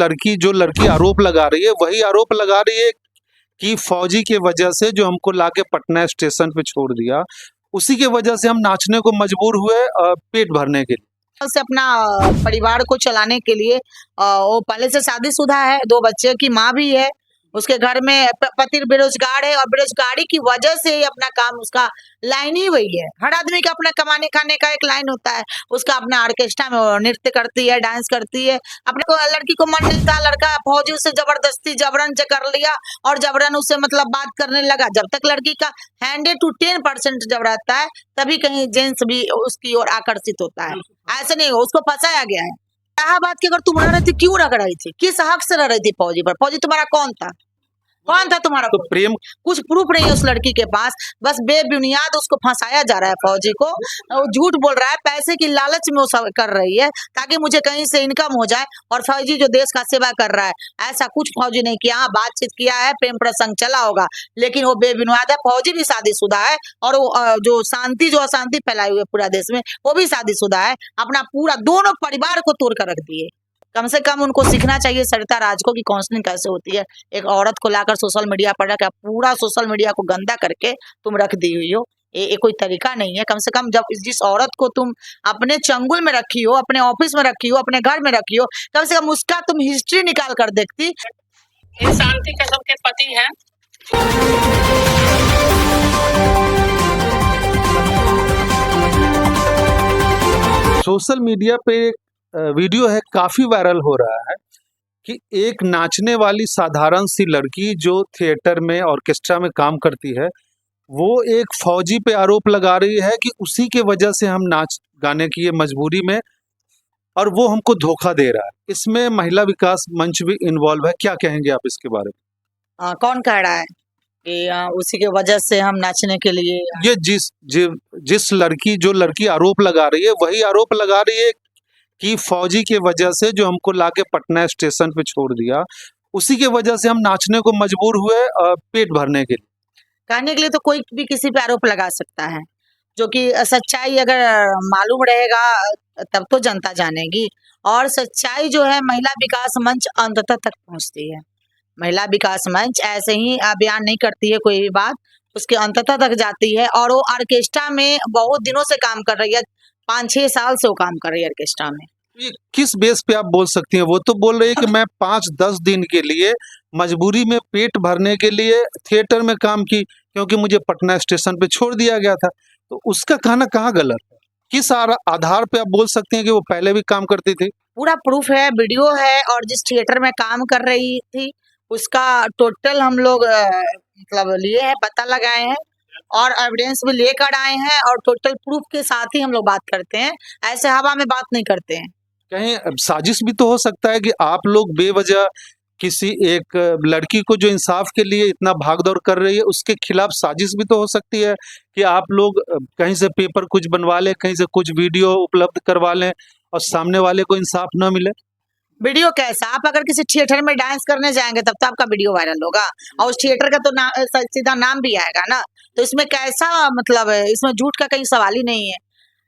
लड़की आरोप लगा रही है, वही आरोप लगा रही है कि फौजी के वजह से जो हमको लाके पटना स्टेशन पे छोड़ दिया, उसी के वजह से हम नाचने को मजबूर हुए पेट भरने के लिए। से अपना परिवार को चलाने के लिए वो पहले से शादीशुदा है, 2 बच्चे की माँ भी है। उसके घर में पति बेरोजगार है और बेरोजगारी की वजह से ही अपना काम उसका लाइन ही वही है। हर आदमी का अपना कमाने खाने का एक लाइन होता है। उसका अपना ऑर्केस्ट्रा में वो नृत्य करती है, डांस करती है। अपने को लड़की को मन नहीं था, लड़का फौजी उससे जबरदस्ती जबरन कर लिया और जबरन उससे मतलब बात करने लगा। जब तक लड़की का 100 to 10% जब रहता है तभी कहीं जेंट्स भी उसकी ओर आकर्षित होता है। ऐसे नहीं, उसको फंसाया गया है। इलाहाबाद की अगर तुम रह रही थी, क्यों रख रही थी, किस हक से रह रही थी फौजी पर? फौजी तुम्हारा कौन था? कौन था तुम्हारा? तो प्रेम कुछ प्रूफ नहीं है उस लड़की के पास, बस बेबुनियाद उसको फंसाया जा रहा है फौजी को। वो झूठ बोल रहा है, पैसे की लालच में वो सब कर रही है ताकि मुझे कहीं से इनकम हो जाए। और फौजी जो देश का सेवा कर रहा है, ऐसा कुछ फौजी नहीं किया। हाँ, बातचीत किया है, प्रेम प्रसंग चला होगा, लेकिन वो बेबुनियाद है। फौजी भी शादीशुदा है और वो जो अशांति फैलाई हुई है पूरा देश में, वो भी शादीशुदा है। अपना पूरा दोनों परिवार को तोड़ कर रख दिए। कम से कम उनको सीखना चाहिए सरिता राज को कि काउंसलिंग कैसे होती है। एक औरत को लाकर सोशल मीडिया पर रखा, पूरा सोशल मीडिया को गंदा करके तुम रख दी हुई हो। ये कोई तरीका नहीं है। कम से कम जब जिस औरत को तुम अपने चंगुल में रखी हो, अपने ऑफिस में रखी हो, अपने घर में रखी हो, कम से कम उसका तुम हिस्ट्री निकाल कर देखती। ये शांति कदम के पति हैं। सोशल मीडिया पे एक वीडियो है, काफी वायरल हो रहा है कि एक नाचने वाली साधारण सी लड़की जो थिएटर में ऑर्केस्ट्रा में काम करती है, वो एक फौजी पे आरोप लगा रही है कि उसी के वजह से हम नाच गाने की ये मजबूरी में, और वो हमको धोखा दे रहा है। इसमें महिला विकास मंच भी इन्वॉल्व है। क्या कहेंगे आप इसके बारे में? कौन कह रहा है कि उसी के वजह से हम नाचने के लिए? ये जिस लड़की आरोप लगा रही है, वही आरोप लगा रही है कि फौजी के वजह से जो हमको लाके पटना स्टेशन पे छोड़ दिया, उसी के वजह से हम नाचने को मजबूर हुए पेट भरने के लिए। कहने के लिए तो कोई भी किसी पे आरोप लगा सकता है, जो कि सच्चाई अगर मालूम रहेगा तब तो जनता जानेगी। और सच्चाई जो है, महिला विकास मंच अंततः तक पहुंचती है। महिला विकास मंच ऐसे ही बयान नहीं करती है कोई भी बात, उसके अंततः तक जाती है। और वो ऑर्केस्ट्रा में बहुत दिनों से काम कर रही है, 5-6 साल से वो काम कर रही है ऑर्केस्ट्रा में। ये किस बेस पे आप बोल सकती हैं? वो तो बोल रही है कि मैं 5-10 दिन के लिए मजबूरी में पेट भरने के लिए थिएटर में काम की, क्योंकि मुझे पटना स्टेशन पे छोड़ दिया गया था। तो उसका कहना कहाँ गलत है? किस आधार पे आप बोल सकते हैं कि वो पहले भी काम करती थी? पूरा प्रूफ है, वीडियो है, और जिस थिएटर में काम कर रही थी उसका टोटल हम लोग मतलब लिए हैं, पता लगाए हैं और एविडेंस भी लेकर आए हैं, और टोटल प्रूफ के साथ ही हम लोग बात करते हैं। ऐसे हवा में बात नहीं करते हैं। कहीं साजिश भी तो हो सकता है कि आप लोग बेवजह किसी एक लड़की को जो इंसाफ के लिए इतना भागदौड़ कर रही है, उसके खिलाफ साजिश भी तो हो सकती है कि आप लोग कहीं से पेपर कुछ बनवा लें, कहीं से कुछ वीडियो उपलब्ध करवा लें और सामने वाले को इंसाफ न मिले। वीडियो कैसा? आप अगर किसी थिएटर में डांस करने जाएंगे तब तो आपका वीडियो वायरल होगा, और उस थिएटर का तो सीधा नाम भी आएगा ना। तो इसमें कैसा मतलब है? इसमें झूठ का कहीं सवाल ही नहीं है।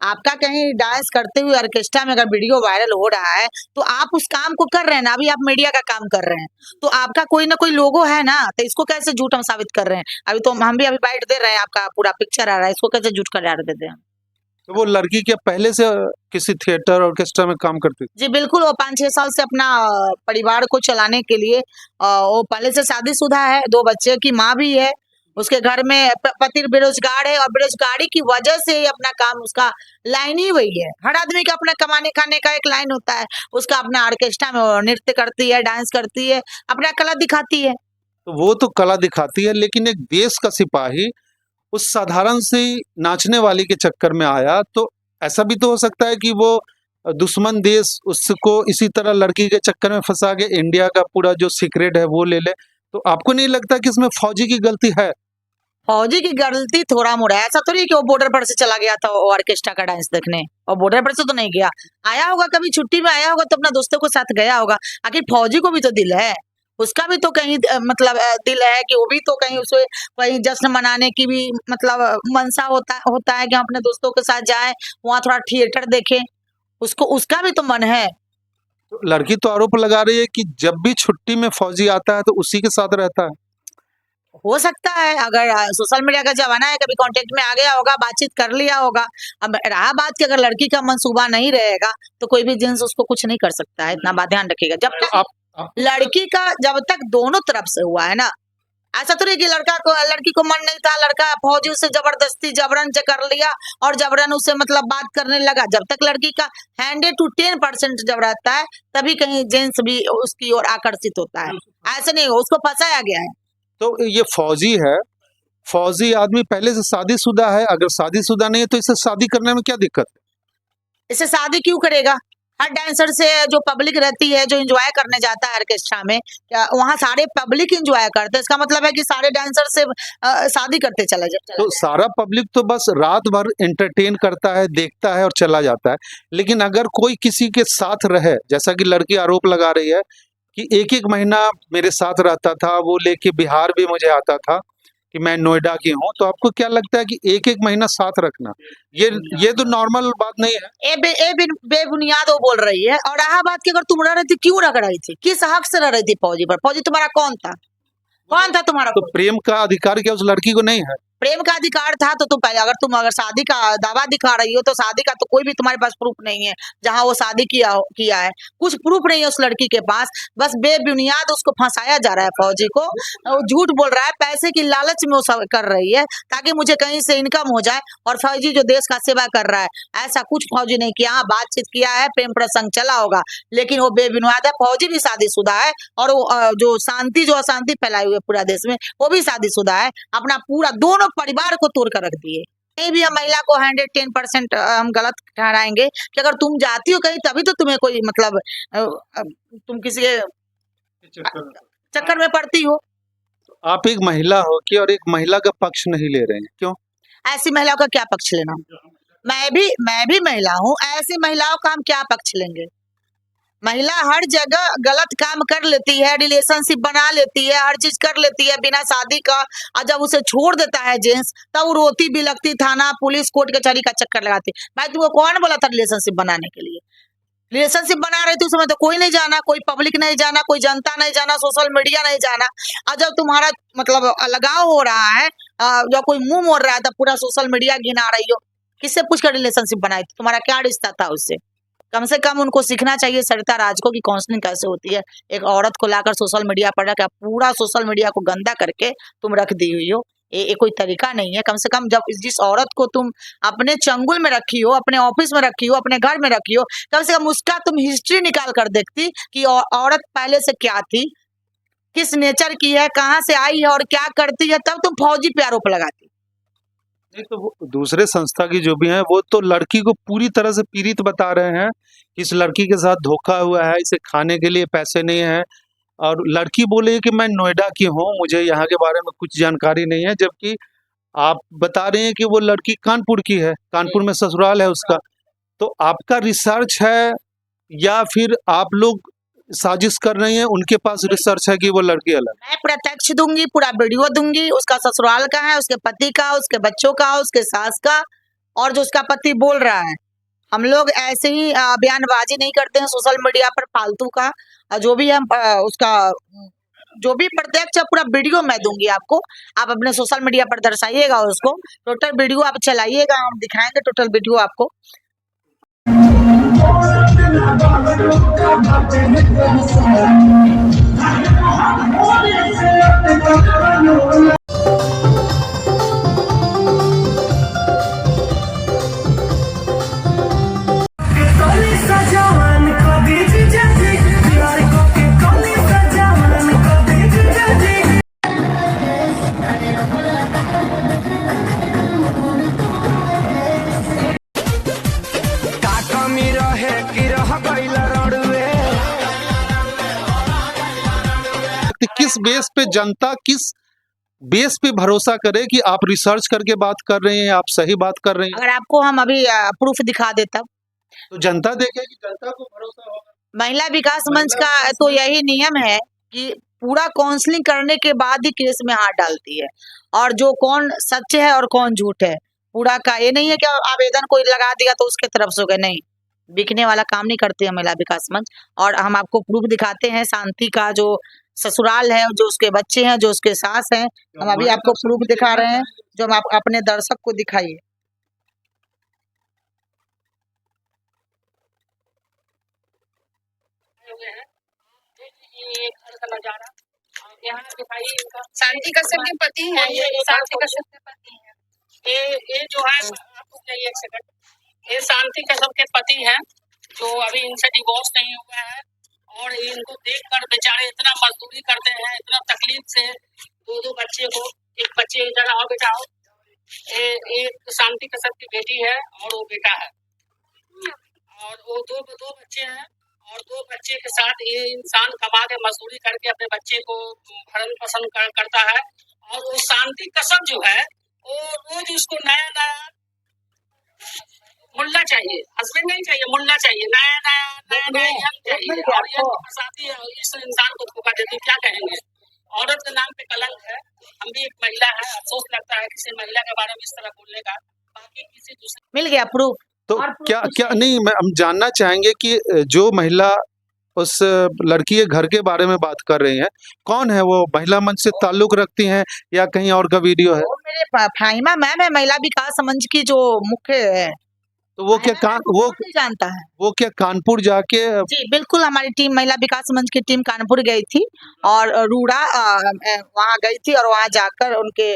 आपका कहीं डांस करते हुए ऑर्केस्ट्रा में अगर वीडियो वायरल हो रहा है तो आप उस काम को कर रहे हैं ना। अभी आप मीडिया का काम कर रहे हैं तो आपका कोई ना कोई लोगो है ना, तो इसको कैसे झूठ हम साबित कर रहे हैं? अभी तो हम भी अभी बाइट दे रहे हैं, आपका पूरा पिक्चर आ रहा है, इसको कैसे झूठ करार देते हैं? तो वो लड़की क्या पहले से किसी थिएटर ऑर्केस्ट्रा में काम करती थी? जी बिल्कुल, वो 5-6 साल से अपना परिवार को चलाने के लिए वो पहले से शादीशुदा है, 2 बच्चे की माँ भी है। उसके घर में पति बेरोजगार है और बेरोजगारी की वजह से ही अपना काम उसका लाइन ही वही है। हर आदमी का अपना कमाने खाने का एक लाइन होता है। उसका अपना ऑर्केस्ट्रा में वो नृत्य करती है, डांस करती है, अपना कला दिखाती है। तो वो तो कला दिखाती है, लेकिन एक देश का सिपाही उस साधारण सी नाचने वाली के चक्कर में आया, तो ऐसा भी तो हो सकता है कि वो दुश्मन देश उसको इसी तरह लड़की के चक्कर में फंसा के इंडिया का पूरा जो सीक्रेट है वो ले ले। तो आपको नहीं लगता कि इसमें फौजी की गलती है? फौजी की गलती थोड़ा मोड़ा है। ऐसा तो नहीं कि वो बॉर्डर पर से चला गया था ऑर्केस्ट्रा का डांस देखने, और बॉर्डर पर से तो नहीं गया। आया होगा, कभी छुट्टी में आया होगा तो अपना दोस्तों के साथ गया होगा। आखिर फौजी को भी तो दिल है, उसका भी तो कहीं मतलब दिल है कि वो भी तो कहीं उसे कहीं जश्न मनाने की भी मतलब मनसा होता है कि हम अपने दोस्तों के साथ जाए, वहाँ थोड़ा थिएटर देखें। उसको उसका भी तो मन है। तो लड़की तो आरोप लगा रही है कि जब भी छुट्टी में फौजी आता है तो उसी के साथ रहता है। हो सकता है, अगर सोशल मीडिया का जमाना है, कभी कांटेक्ट में आ गया होगा, बातचीत कर लिया होगा। अब रहा बात कि अगर लड़की का मंसूबा नहीं रहेगा तो कोई भी जेंट्स उसको कुछ नहीं कर सकता है, इतना बात ध्यान रखिएगा। जब तो तक आप लड़की का, जब तक दोनों तरफ से हुआ है ना, ऐसा तो नहीं कि लड़की को मन नहीं था, लड़का फौजी से जबरदस्ती जबरन कर लिया और जबरन उसे मतलब बात करने लगा। जब तक लड़की का 100 to 10% जब रहता है तभी कहीं जेंट्स भी उसकी ओर आकर्षित होता है। ऐसे नहीं, उसको फंसाया गया है। तो ये फौजी है, फौजी आदमी पहले से शादीशुदा है, अगर शादीशुदा नहीं है तो इसे शादी करने में क्या दिक्कत है? इसे शादी क्यों करेगा? हर डांसर से जो पब्लिक रहती है, जो एंजॉय करने जाता है ऑर्केस्ट्रा में, वहाँ सारे पब्लिक एंजॉय करते हैं। इसका मतलब है कि सारे डांसर से शादी करते चले जाते तो सारा पब्लिक तो बस रात भर एंटरटेन करता है, देखता है और चला जाता है। लेकिन अगर कोई किसी के साथ रहे, जैसा कि लड़की आरोप लगा रही है कि एक महीना मेरे साथ रहता था, वो लेके बिहार भी मुझे आता था कि मैं नोएडा की हूँ, तो आपको क्या लगता है कि एक महीना साथ रखना ये तो नॉर्मल बात नहीं है? बेबुनियाद वो बोल रही है। और रहा बात कि अगर तुम रह रही थी, क्यों रख रही थी, किस हक से रह रही थी फौजी पर? फौजी तुम्हारा कौन था? कौन था तुम्हारा? तो प्रेम का अधिकार क्या उस लड़की को नहीं है? प्रेम का अधिकार था तो तुम पहले, अगर शादी का दावा दिखा रही हो तो शादी का तो कोई भी तुम्हारे पास प्रूफ नहीं है जहां वो शादी किया है। कुछ प्रूफ नहीं है उस लड़की के पास, बस बेबुनियाद उसको फंसाया जा रहा है फौजी को। वो झूठ बोल रहा है, पैसे की लालच में वो सब कर रही है ताकि मुझे कहीं से इनकम हो जाए। और फौजी जो देश का सेवा कर रहा है, ऐसा कुछ फौजी नहीं किया। बातचीत किया है, प्रेम प्रसंग चला होगा, लेकिन वो बेबुनियाद है। फौजी भी शादीशुदा है और वो जो अशांति फैलाई हुई है पूरा देश में, वो भी शादीशुदा है। अपना पूरा दोनों परिवार को तोड़ कर रख दिए। कहीं भी हम महिला को 110% हम गलत ठहराएंगे कि अगर तुम जाती हो कहीं तभी तो तुम्हें कोई मतलब तुम किसी के चक्कर में पड़ती हो। आप एक महिला हो कि और एक महिला का पक्ष नहीं ले रहे हैं, क्यों? ऐसी महिलाओं का क्या पक्ष लेना? मैं भी महिला हूँ, ऐसी महिलाओं का हम क्या पक्ष लेंगे? महिला हर जगह गलत काम कर लेती है, रिलेशनशिप बना लेती है, हर चीज कर लेती है बिना शादी का। और जब उसे छोड़ देता है जेंट्स, तब वो रोती बिलखती, थाना पुलिस कोर्ट कचहरी का चक्कर लगाती। भाई तुमको कौन बोला था रिलेशनशिप बनाने के लिए? रिलेशनशिप बना रही थी उस समय तो कोई नहीं जाना, कोई पब्लिक नहीं जाना, कोई जनता नहीं जाना, सोशल मीडिया नहीं जाना। और जब तुम्हारा मतलब अलगाव हो रहा है, जब कोई मुंह मोड़ रहा है, तब पूरा सोशल मीडिया गिना रही हो। किससे पूछकर रिलेशनशिप बनाई थी? तुम्हारा क्या रिश्ता था उससे? कम से कम उनको सीखना चाहिए सरिता राज को कि काउंसलिंग कैसे होती है। एक औरत को लाकर सोशल मीडिया पर रखा, पूरा सोशल मीडिया को गंदा करके तुम रख दी हुई हो। ये कोई तरीका नहीं है। कम से कम जब जिस औरत को तुम अपने चंगुल में रखी हो, अपने ऑफिस में रखी हो, अपने घर में रखी हो, कम से कम उसका तुम हिस्ट्री निकाल कर देखती कि औरत पहले से क्या थी, किस नेचर की है, कहाँ से आई है और क्या करती है, तब तुम फौजी पे आरोप लगाती। नहीं तो वो दूसरे संस्था की जो भी हैं वो तो लड़की को पूरी तरह से पीड़ित बता रहे हैं कि इस लड़की के साथ धोखा हुआ है, इसे खाने के लिए पैसे नहीं है। और लड़की बोले कि मैं नोएडा की हूँ, मुझे यहाँ के बारे में कुछ जानकारी नहीं है, जबकि आप बता रहे हैं कि वो लड़की कानपुर की है, कानपुर में ससुराल है उसका। तो आपका रिसर्च है या फिर आप लोग साजिश कर रही हैं, उनके पास रिसर्च है कि वो लड़की अलग? मैं प्रत्यक्ष दूंगी, पूरा वीडियो दूंगी, उसका ससुराल का है, उसके पति का, उसके बच्चों का, उसके सास का, और जो उसका पति बोल रहा है। हम लोग ऐसे ही बयानबाजी नहीं करते हैं सोशल मीडिया पर फालतू का। जो भी हम उसका जो भी प्रत्यक्ष पूरा वीडियो मैं दूंगी आपको, आप अपने सोशल मीडिया पर दर्शाइएगा उसको। टोटल वीडियो आप चलाइएगा, हम दिखाएंगे टोटल वीडियो आपको। किस बेस पे जनता किस बेस पे भरोसा करे कि आप रिसर्च करके बात कर रहे हैं, आप सही बात कर रहे हैं? अगर आपको हम अभी प्रूफ दिखा दे तब तो जनता देखेगी, जनता को भरोसा होगा। महिला विकास मंच का तो यही नियम है कि पूरा काउंसलिंग करने के बाद ही केस में हाथ डालती है, और जो कौन सच है और कौन झूठ है पूरा का, ये नहीं है कि आवेदन कोई लगा दिया तो उसके तरफ से हो गया, नहीं। बिकने वाला काम नहीं करती है महिला विकास मंच। और हम आपको प्रूफ दिखाते हैं शांति का जो ससुराल है, जो उसके बच्चे हैं, जो उसके सास हैं, हम अभी आपको प्रूफ दिखा रहे हैं, जो हम आप अपने दर्शक को दिखाइए। हुए हैं। ये घर का नजारा यहाँ दिखाइए इनका। शांति कश्यप के पति हैं, ये शांति कश्यप के पति हैं। ये जो है आप रुक जाइए एक सेकंड। ये शांति कश्यप के पति हैं, जो अभी इनसे डिवोर्स नहीं हुआ है, और इनको देखकर बेचारे इतना मजदूरी करते हैं, इतना तकलीफ से दो बच्चे को, एक बच्चे इधर आओ बेटा आओ, एक शांति कश्यप की बेटी है और वो बेटा है, और वो दो बच्चे हैं, और दो बच्चे के साथ ये इंसान कमा के मजदूरी करके अपने बच्चे को भरण पोषण करता है। और वो शांति कश्यप जो है वो रोज उसको नया नया मुल्ला चाहिए, हस्बैंड नहीं चाहिए, मुल्ला चाहिए, नया यंग चाहिए, और ये फंसाती है इस इंसान को, धोखा देती। क्या कहेंगे? औरत के नाम पे कलंक है। हम भी एक महिला है, अफसोस लगता है किसी महिला के बारे में इस तरह बोलने का। बाकी किसी दूसरे मिल गया प्रूफ। तो और proof क्या कुछ क्या नहीं। नहीं, हम जानना चाहेंगे कि जो महिला उस लड़की के घर के बारे में बात कर रही हैं, कौन है वो? महिला मंच से ताल्लुक रखती हैं या कहीं और का वीडियो है? वो मेरे फाहिमा मैम है, महिला विकास मंच की जो मुख्य है। तो वो क्या कौन नहीं जानता है? वो क्या कानपुर जाके जी बिल्कुल, हमारी टीम महिला विकास मंच की टीम कानपुर गई थी और रूड़ा वहाँ गई थी, और वहाँ जाकर उनके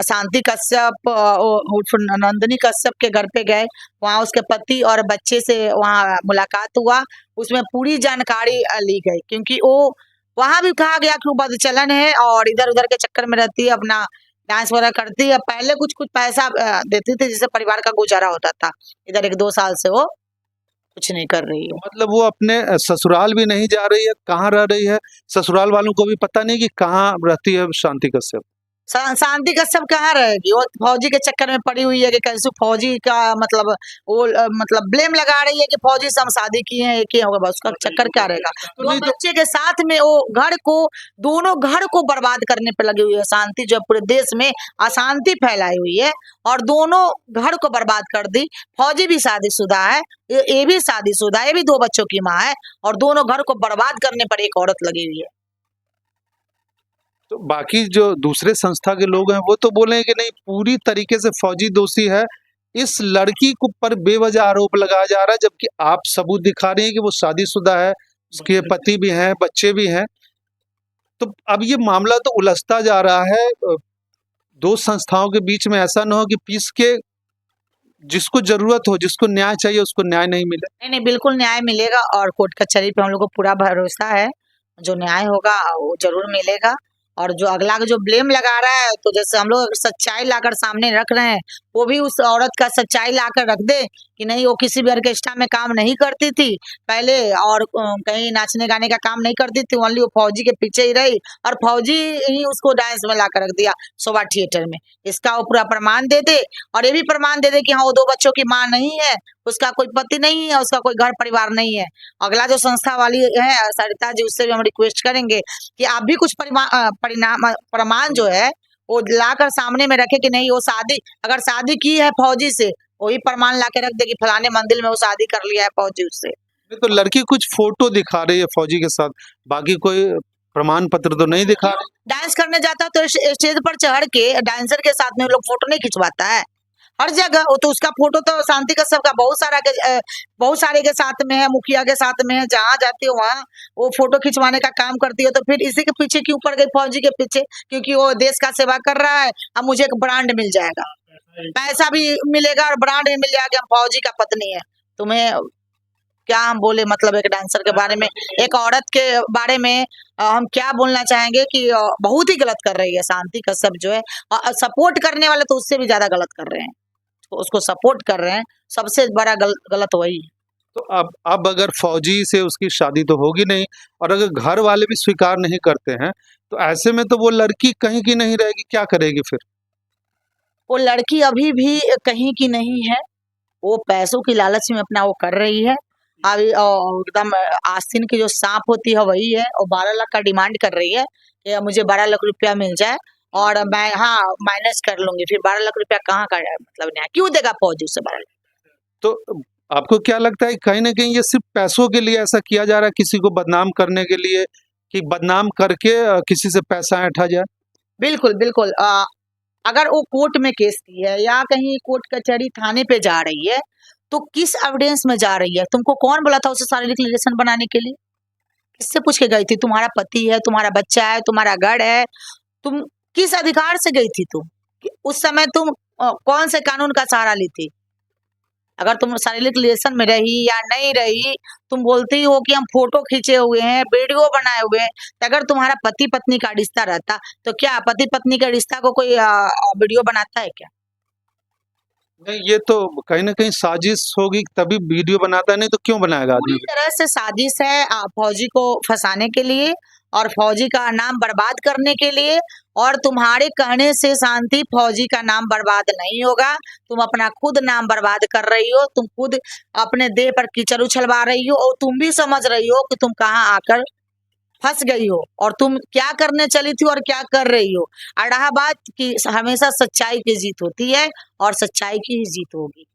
शांति कश्यप उर्फ नंदिनी कश्यप के घर पे गए। वहाँ उसके पति और बच्चे से वहाँ मुलाकात हुआ, उसमें पूरी जानकारी ली गई, क्योंकि वो वहाँ भी कहा गया कि वो बदचलन है और इधर उधर के चक्कर में रहती है, अपना डांस वगैरह करती है। पहले कुछ पैसा देती थी जिससे परिवार का गुजारा होता था। इधर 1-2 साल से वो कुछ नहीं कर रही है। मतलब वो अपने ससुराल भी नहीं जा रही है? कहाँ रह रही है? ससुराल वालों को भी पता नहीं कि कहाँ रहती है शांति कश्यप। शांति कश्यप कहाँ रहेगी? वो फौजी के चक्कर में पड़ी हुई है कि कैसे फौजी का मतलब वो मतलब ब्लेम लगा रही है कि फौजी से हम शादी किए हैं, एक ही होगा, बस उसका चक्कर क्या रहेगा? दो बच्चे के साथ में वो दोनों घर को बर्बाद करने पे लगी हुई है। शांति जो पूरे देश में अशांति फैलाई हुई है और दोनों घर को बर्बाद कर दी। फौजी भी शादीशुदा है, ये भी शादीशुदा है, ये भी 2 बच्चों की माँ है, और दोनों घर को बर्बाद करने पर एक औरत लगी हुई है। तो बाकी जो दूसरे संस्था के लोग हैं वो तो बोले हैं कि नहीं, पूरी तरीके से फौजी दोषी है, इस लड़की को पर बेवजह आरोप लगाया जा रहा है, जबकि आप सबूत दिखा रही हैं कि वो शादीशुदा है, उसके पति भी हैं, बच्चे भी हैं। तो अब ये मामला तो उलझता जा रहा है। दो संस्थाओं के बीच में ऐसा ना हो कि पीस के जिसको जरूरत हो, जिसको न्याय चाहिए, उसको न्याय नहीं मिले। नहीं, बिल्कुल न्याय मिलेगा और कोर्ट कचहरी पे हम लोग को पूरा भरोसा है, जो न्याय होगा वो जरूर मिलेगा। और जो अगला जो ब्लेम लगा रहा है, तो जैसे हम लोग सच्चाई लाकर सामने रख रहे हैं, वो भी उस औरत का सच्चाई लाकर रख दे कि नहीं, वो किसी भी ऑर्केस्ट्रा में काम नहीं करती थी पहले, और कहीं नाचने गाने का काम नहीं करती थी, ओनली वो फौजी के पीछे ही रही, और फौजी ही उसको डांस में लाकर रख दिया शोभा थिएटर में। इसका वो पूरा प्रमाण दे दे, और ये भी प्रमाण दे दे कि हाँ, वो 2 बच्चों की माँ नहीं है, उसका कोई पति नहीं है, उसका कोई घर परिवार नहीं है। अगला जो संस्था वाली है सरिता जी, उससे भी हम रिक्वेस्ट करेंगे कि आप भी कुछ प्रमाण जो है वो लाकर सामने में रखे कि नहीं, वो अगर शादी की है फौजी से, वही प्रमाण लाके रख दे कि फलाने मंदिर में वो शादी कर लिया है फौजी उससे। तो लड़की कुछ फोटो दिखा रही है फौजी के साथ, बाकी कोई प्रमाण पत्र तो नहीं दिखा रही। डांस करने जाता है तो स्टेज पर चढ़ के डांसर के साथ में लोग फोटो नहीं खिंचवाता है हर जगह? वो तो उसका फोटो तो शांति कश्यप का बहुत सारे के साथ में है, मुखिया के साथ में है, जहाँ जाती है वहाँ वो फोटो खिंचवाने का काम करती है। तो फिर इसी के पीछे क्यों पड़ गई, फौजी के पीछे? क्योंकि वो देश का सेवा कर रहा है, अब मुझे एक ब्रांड मिल जाएगा, पैसा भी मिलेगा और ब्रांड भी मिल जाएगा, हम फौजी का पत्नी है। तुम्हें क्या हम बोले, मतलब एक डांसर के बारे में, एक औरत के बारे में हम क्या बोलना चाहेंगे कि बहुत ही गलत कर रही है शांति कश्यप जो है। सपोर्ट करने वाले तो उससे भी ज्यादा गलत कर रहे हैं, उसको सपोर्ट कर रहे हैं, सबसे बड़ा गलत वही है। तो अब अगर फौजी से उसकी शादी तो होगी नहीं, और अगर घर वाले भी स्वीकार नहीं करते हैं, तो ऐसे में तो वो लड़की कहीं की नहीं रहेगी, क्या करेगी फिर? वो लड़की अभी भी कहीं की नहीं है, वो पैसों की लालच में अपना वो कर रही है। अभी एकदम आस्तीन की जो सांप होती है वही है, और 12 लाख का डिमांड कर रही है कि मुझे 12 लाख रुपया मिल जाए और मैं माइनस कर लूंगी। फिर 12 लाख रुपया कहाँ का मतलब न्याय क्यों देगा फौजी उसे 12 लाख? तो आपको क्या लगता है कहीं न कहीं ये सिर्फ़ पैसों के लिए ऐसा किया जा रहा है, किसी को बदनाम करने के लिए कि बदनाम करके किसी से पैसा ऐंठा जाए? बिल्कुल, बिल्कुल। अगर वो कोर्ट में केस की है या कहीं कोर्ट कचहरी थाने पे जा रही है, तो किस एविडेंस में जा रही है? तुमको कौन बोला था उसे शारीरिक रिलेशन बनाने के लिए? किससे पूछ के गई थी? तुम्हारा पति है, तुम्हारा बच्चा है, तुम्हारा घर है, तुम किस अधिकार से गई थी तुम? कि उस समय तुम कौन से कानून का सहारा ली थी? अगर तुम शारीरिक रिलेशन में रही या नहीं रही, तुम बोलती हो कि हम फोटो खींचे हुए हैं, वीडियो बनाए हुए हैं, तो अगर तुम्हारा पति-पत्नी का रिश्ता रहता, तो क्या पति-पत्नी के रिश्ता को कोई वीडियो बनाता है क्या? नहीं, ये तो कहीं न कहीं साजिश होगी तभी वीडियो बनाता है, नहीं तो क्यों बनाएगा पूरी आदमी? तरह से साजिश है फौजी को फंसाने के लिए और फौजी का नाम बर्बाद करने के लिए, और तुम्हारे कहने से शांति फौजी का नाम बर्बाद नहीं होगा। तुम अपना खुद नाम बर्बाद कर रही हो, तुम खुद अपने देह पर कीचड़ उछलवा रही हो और तुम भी समझ रही हो कि तुम कहाँ आकर फंस गई हो और तुम क्या करने चली थी और क्या कर रही हो। अड़ाहा बात कि हमेशा सच्चाई की जीत होती है और सच्चाई की ही जीत होगी।